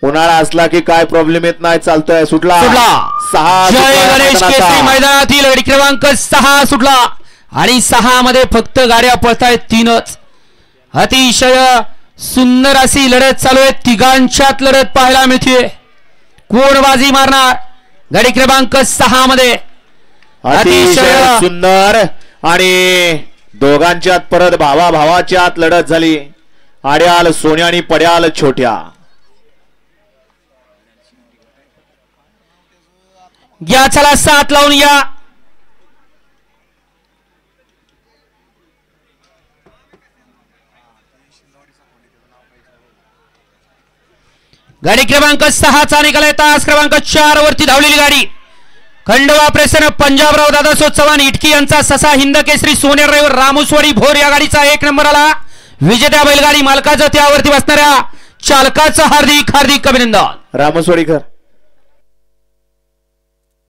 उन्हाळा असला की काय प्रॉब्लेम येत नाही, चालतोय. सुटला 6. जय गणेश केसरी मैदानातील गाडी क्रमांक 6 सुटला आणि 6 मध्ये फक्त गाड्या पळतायत 3च. अतिशय सुंदर अशी लढत चालू आहे. तिघांच्यात लढत पाहायला मिळते. कोण बाजी मारणार गाडी क्रमांक 6 मध्ये? अतिशय सुंदर आणि दोघांच्यात परत भावाभावाच्यात लढत झाली. आड्याल सोन्या आणि पड्याल छोट्या. या चला 7 लावून या. गाडी क्रमांक 6 चा निकाल आहे. तास क्रमांक 4 वरती धावलेली गाडी खंडवा प्रेसर पंजाबराव दादासो चव्हाण इटकी यांचा ससा हिंद केसरी सोनेर ड्रायव्हर रामोस्वाडी भोर या गाडीचा 1 नंबर आला. विजेत्या बैलगाडी मालकाचं त्यावरती बसणाऱ्या चालकाचं हार्दिक हार्दिक अभिनंदन. रामोस्वाडीकर